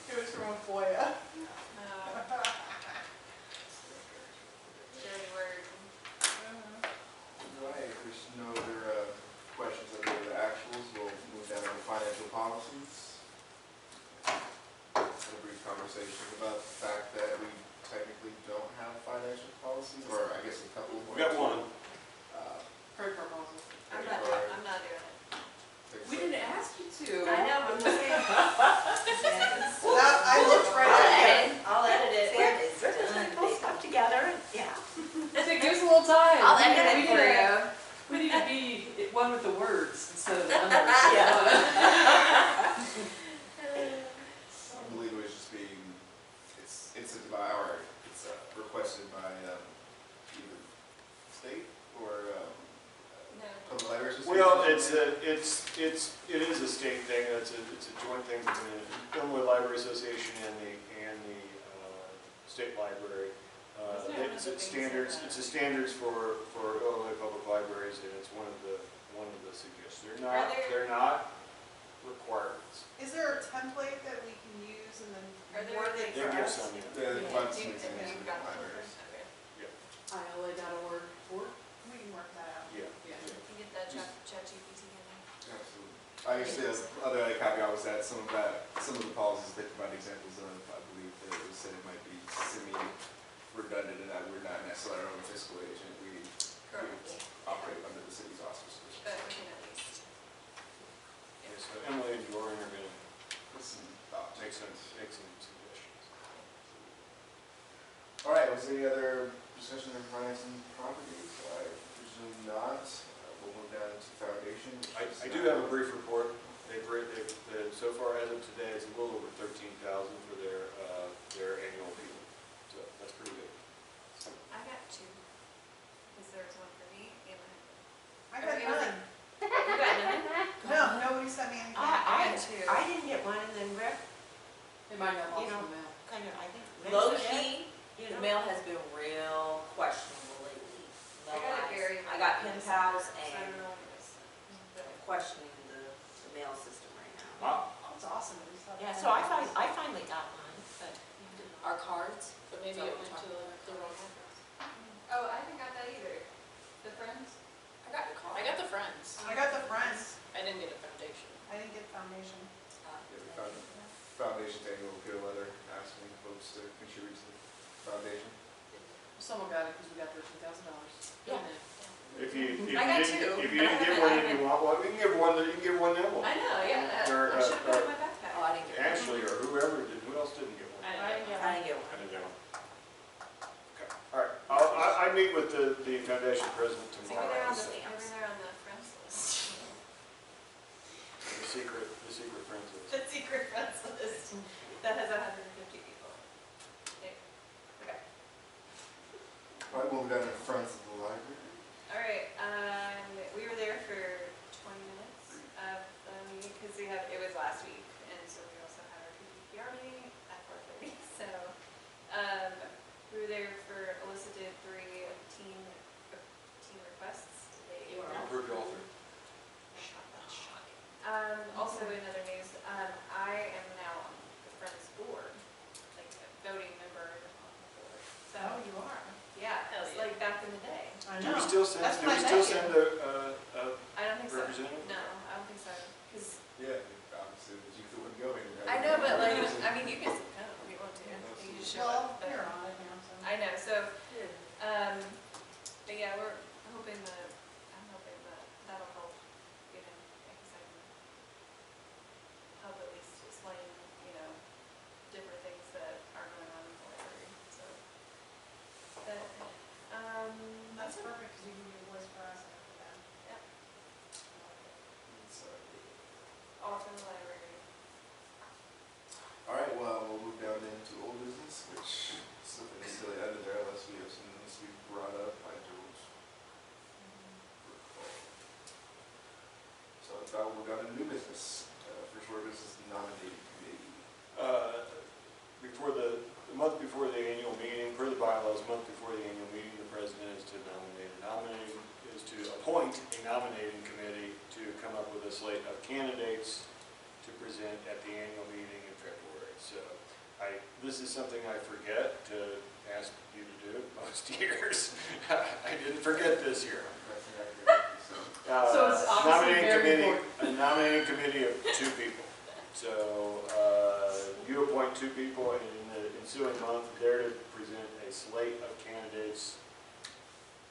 It was from a FOIA. Dirty word. All right, if there's no other questions under the actuals, we'll move down to financial policies. Had a brief conversation about the fact that we technically don't have financial policies, or I guess a couple more. We got one. Heard proposal. I'm not doing it. We didn't ask you to. I know, I'm just saying. I looked right at it. I'll edit it. We're just gonna pull stuff together and, yeah. So give us a little time. I'll edit it for you. We need to be one with the words instead of the numbers. I believe it was just being, it's requested by either state or No. public library association. Well, it is a state thing, it's a joint thing between the Illinois Library Association and the state library. Isn't it one of It's the a things standards, that- it's a standards for Illinois public libraries, and it's one of the suggestions. Are there- They're not requirements. Is there a template that we can use and then Are there word it They for give us? some, yeah. The Do funds you- and have things you in got libraries. Okay. ILA.org. We can work that out. Yeah. Yeah. You can get that ChatGPT in there. Absolutely. I guess the other caveat was that some of the policies they provide examples of, I believe that it was said it might be semi-redundant in that we're not necessarily our own fiscal agent. We operate under the city's auspices. But we can at least. Okay, so Emily and Jordan are gonna Listen, thoughts. make some suggestions. All right, was there any other discussion of financing properties? I presume not. We'll move down to foundation. I do have a brief report. So far as of today, it's a little over 13,000 for their annual fee. So that's pretty good. I got two. Because there was one for me and I got none. you got none? No, nobody sent me anything. I got two. I didn't get one, and then Rick, It might not You also know, mail. kind of, I think. Low mentioned it, key, you the know. mail has been real questionable lately. I got it very. I got pen pals So I and don't know what it was. I'm questioning the mail system right now. That's awesome. At least Yeah, so I finally got mine, but. Our cards, But maybe So it we're went to the wrong address. Oh, I didn't got that either. The Friends? I got your card. I got the Friends. I got the Friends. I didn't get a Foundation. I didn't get foundation. Yeah, the foundation's annual appeal letter asking folks to contribute to the foundation. Someone got it because we got $13,000. Yeah. If you I got didn't, two, if you but I didn't get haven't- one I and you want one, you can give one them one. I know, yeah. Or, I should have put it in my backpack. Oh, I didn't get one. Ashley or whoever did, who else didn't get one? I didn't get I didn't get one. I didn't get one. Okay, all right. I meet with the foundation president So tomorrow. maybe they're on the, Stamps. maybe they're on the Friends list. The secret friends list. The secret Friends list that has 150 people. Yeah. Okay. All right, we'll move down to Friends of the Library. All right, we were there for 20 minutes of the meeting because it was last week, and so we also had our PPPR meeting at 4:30. So we were there for elicited 3 team requests. They You were were Approved all three. also in other news, I am now on the Friends board, like a voting member on the board. So Oh, you are. yeah, Hell it's yeah. like back in the day. I Do know. we still send, That's do my we still nephew. send a I don't think so. representative? No, I don't think so. 'Cause Yeah, obviously, the youth wouldn't go anywhere. I know, but like, I mean, you can still come if you want to. You just show Well, up. but- you're on it now, so. I know, so, but yeah, I'm hoping that that'll help, you know, I guess I can help at least explain, you know, different things that are going on in the library, so. But, That's perfect, because you can be a voice for us and for them. Yeah. So, all from the library. new business. First order of business, nominating committee. Before the month before the annual meeting, per the bylaws, month before the annual meeting, the president is to is to appoint a nominating committee to come up with a slate of candidates to present at the annual meeting in February. So this is something I forget to ask you to do most years. I didn't forget this year. So it's obviously very A nominating committee of 2 people. So you appoint 2 people, and in the ensuing month, they're to present a slate of candidates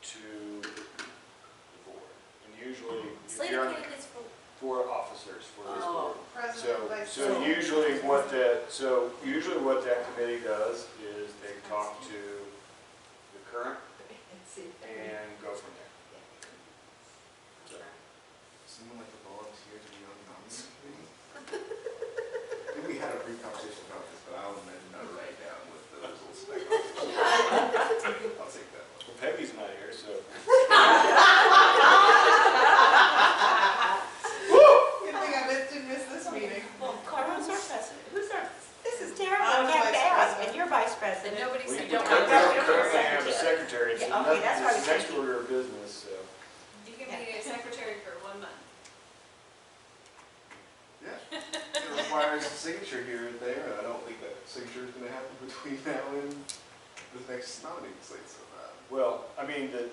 to the board. And usually, if Slate you're of on candidates for, for officers for this board. President, vice So president. usually what that committee does is they talk to the current and go from there. Someone like to volunteer to be on the nominating committee? I think we had a brief conversation about this, but I'll amend not write down what the results of that conversation. I'll take that one. Well, Peggy's not here, so. Good thing I didn't miss this meeting. Well, Carmen's our president. Who's our, this is terrible. I'm We have vice to ask, president. and you're vice And president. nobody We said don't you have can currently have a secretary. It's Yeah, okay, that's what I was the next thinking. order of business, so. be a secretary for 1 month. Yeah, it requires a signature here and there, and I don't think that signature is gonna happen between now and the next nominating slate, so, Well, I mean, the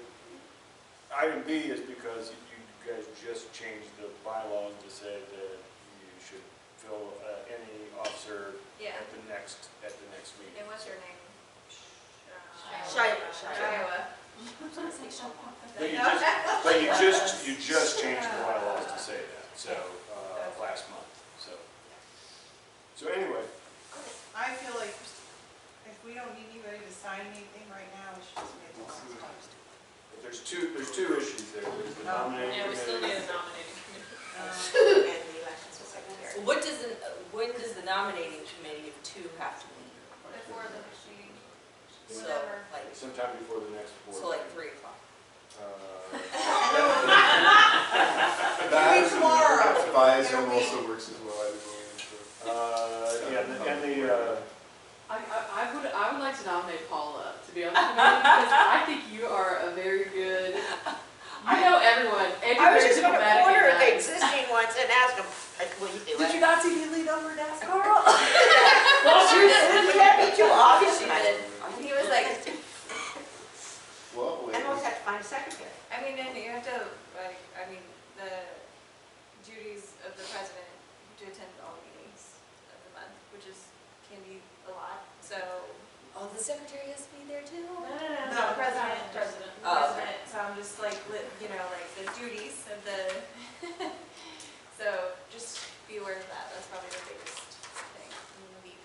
item B is because you guys just changed the bylaws to say that you should fill any officer Yeah. at the next meeting. And what's your name? Shia. Shia. But you just changed the bylaws to say that, so, last month, so. So anyway, I feel like if we don't need anybody to sign anything right now, we should just make this post. but there's two issues there. There's the nominating Yeah, we still need committee. a nominating committee. And the elections for secretary. when does the nominating committee of 2 have to meet? Before the meeting. So, Whatever. like, Sometime before the next board. so like 3 o'clock. that is tomorrow. advisor It'll be- also works as well, I believe, so. Yeah, and I would like to nominate Paula to be on the committee because I think you are a very good, you know everyone, and you're I was very just gonna diplomatic corner and the nice. existing ones and ask them, will you do Did it? you not see me lean over and ask Carl? Well, she can't be too obvious. She did. He was like, Well, And we'll have to find a secretary. I mean, and you have to, like, I mean, the duties of the president to attend all meetings of the month, which can be a lot, so. Oh, the secretary has to be there too? No, president. President. Oh, okay. President, so I'm just like, like the duties of the, so just be aware of that, that's probably the biggest thing. And the VP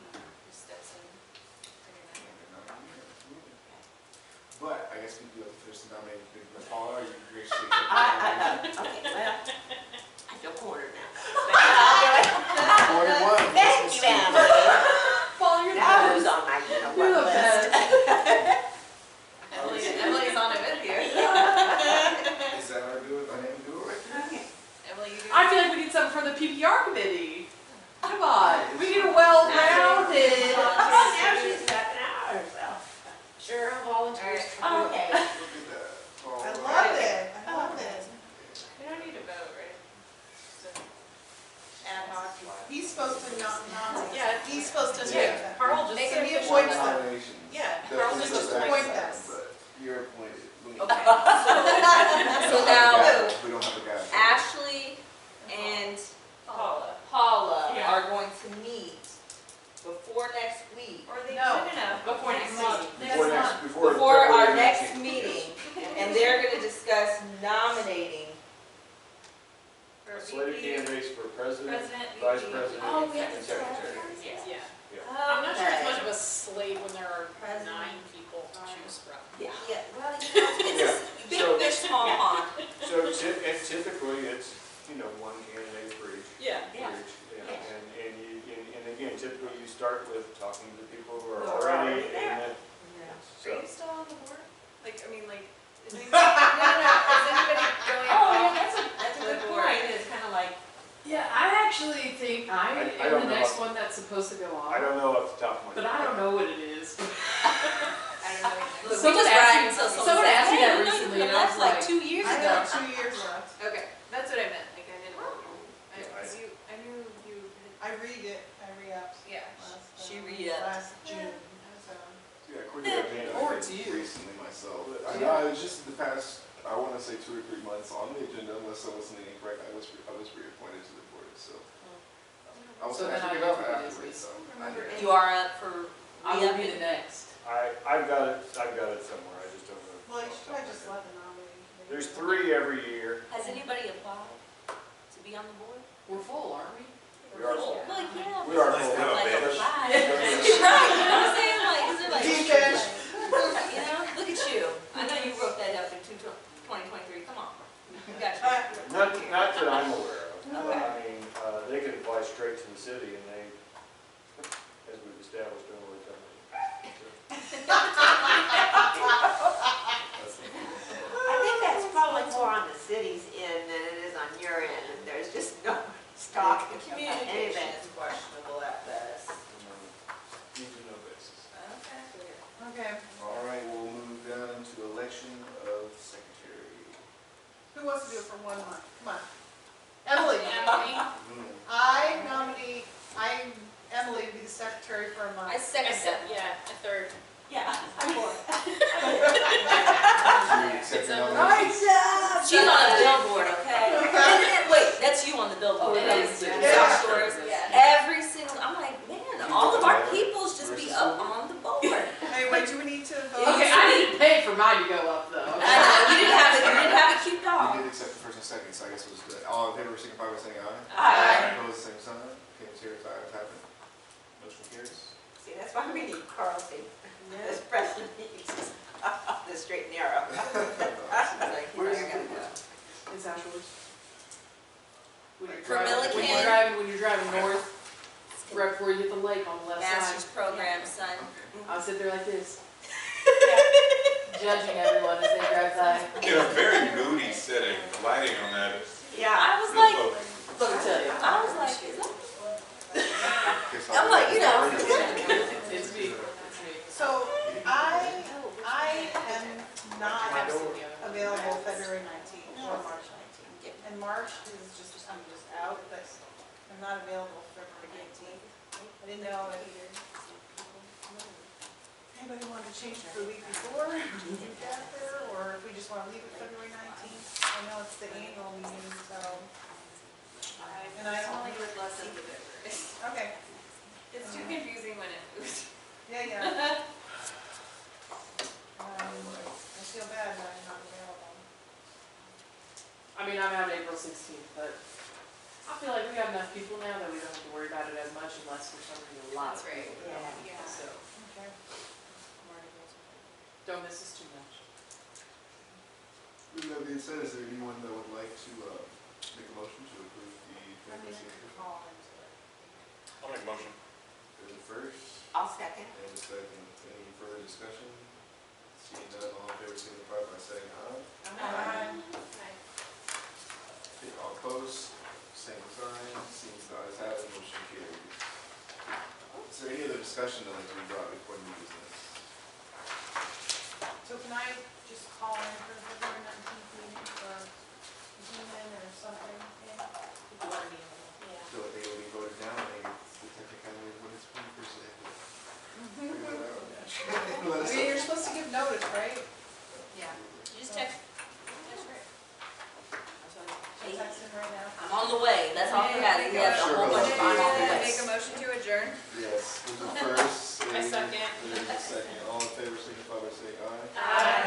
just steps in. but I guess we do have to finish the nominating committee. Ms. Paula, are you graciously? Okay, well, I feel cornered now. Corner one. Thank you, Emily. Paul, you're the Now who's best. on my, You're the list? best. Emily's on it with you. Is that our do it? My name do it? Emily, you do. I feel like we need something from the PPR committee. Come on, we need a well-rounded. Oh, now she's stepping out herself. Sure, volunteers. All Okay. Look at that. Oh, I love it, I love it. We don't need to vote, right? Just ad hoc. He's supposed to not nominate. Yeah. He's supposed to Yeah, make them. Carl just. Make So it he official. appoints them. Nominations. Yeah, That Carl is just a appoint backside, us. But you're appointed. We Okay, don't so have a now guy. We don't have a guy. Ashley and Paula. Paula Yeah. are going to meet before next week. Or they, No. Before next month. Before our next meeting, and they're gonna discuss nominating. For Slate of VP, candidates for president, President, vice VP. president, Oh, we have and to secretary. Yeah. I'm not sure it's Okay. much of a slate when there are President. 9 people to choose from. Yeah, well, you know, it's big So- fish, small pond. So and typically, it's, one candidate for each. Yeah. For each, Yeah. And again, typically you start with talking to people who are Who are already already in there. that. Are So, you still on the board? Like, I mean, like, is anybody, no, is anybody going Oh, off yeah, that's a to the good board? point. It's kind of like, Yeah, I actually think I I am don't the know. next one that's supposed to go I off, don't know off the top of my head. but I don't know what it is. I don't know either. Look, we Someone just asked ran me- until someone said, asked me "Hey, that you know recently, you and could I left was like like- 2 years I ago. have 2 years left. Okay, that's what I meant, like I didn't, Yeah, cause you, I knew you I read it, I re-upped had, yeah. last, She re-upped. last June, so. Yeah, according to that, Forward I to did you. recently myself. I know, it's just the past, I want to say 2 or 3 months on the agenda, unless I wasn't incorrect, I was reappointed to the board, so. I was So gonna then I pick it know up who it is, afterwards, so. Remember You are up for I will be re-upping? the next. I've got it somewhere, I just don't know. Well, you off should the top probably of just my let the nominating committee. head. There's know. 3 every year. Has anybody applied to be on the board? We're full, aren't we? We are full. Well, yeah. We are but full. like, Yeah. apply. You're right, you know what I'm saying? Like, is there like? Defense. You know, look at you. I know you wrote that up in 2023, come on. You got you. Not that I'm aware of. Okay. I mean, they can apply straight to the city and they, as we've established, don't really come I think that's probably more on the city's end than it is on your end, and there's just no talking about Communication anything. is questionable at best. Need to know basis. Okay. Okay, All right, we'll move down to election of secretary. who wants to do it for 1 month? Come on. Emily. Hmm. Emily to be the secretary for a month. I second that. Yeah, a third. Yeah, I'm for it. Do you accept your nomination? She's on a billboard, okay? And wait, that's you on the billboard. It right? is, In yeah. South Shores. Every single, I'm like, man, all of our peoples just be up on the board. Anyway, do we need to vote? Okay, I didn't pay for mine to go up though. I know, you didn't have a cute We dog. did accept the first and second, so I guess it was good. All in favor, signify by saying aye. Aye. Opposed, same sign. Okay, Chair's ayes have it. Motion carries. See, that's why we need Carl to, this president needs the straight and narrow. Where's the Gotta board? go. It's Ashworth. When you're For driving, Milliken. when you're driving north, right before you hit the lake on the left Master's side, program, son. Okay. I'll sit there like this, judging everyone as they drive by. In a very moody setting, the lighting on that is Yeah. I was real like, focused. Let me tell you, I was like, is that? Guess I'll I'm like, do you that. know. it's me, it's me. So I am not available February 19th or March 19th. And March is just, I'm just out, but I'm not available February 18th. I didn't know if anybody wanted to change it for the week before, the week after, or if we just want to leave it February 19th. I know it's the annual meeting, so, and I don't Only think, with less of the difference. okay, It's too confusing when it moves. yeah. I feel bad that I'm not available. I mean, I'm out April 16th, but I feel like we have enough people now that we don't have to worry about it as much unless for some reason a lot of That's right. people come. Yeah. So, Okay. don't miss us too much. With that being said, is there anyone that would like to make a motion to approve the I mean, I vacancy? could call into it. I'll make a motion. There's a first, I'll second. and a second. Any further discussion? Seeing none, all in favor, signify by saying aye. Okay, all opposed, same sign. Seeing the ayes have it, motion carries. Is there any other discussion that needs to be brought before new business? So can I just call in for the February 19th meeting for Zoom in or something? Yeah. So if they will be voted down, they get the technicality of what it's when you first say. I mean, you're supposed to give notice, right? Yeah. You just text. That's right. I'm texting right now. I'm on the way, that's all he has, he has a whole bunch of I'm on the way. Make a motion to adjourn. Yes, there's a first. I second. There's a second. All in favor, signify by saying aye. Aye.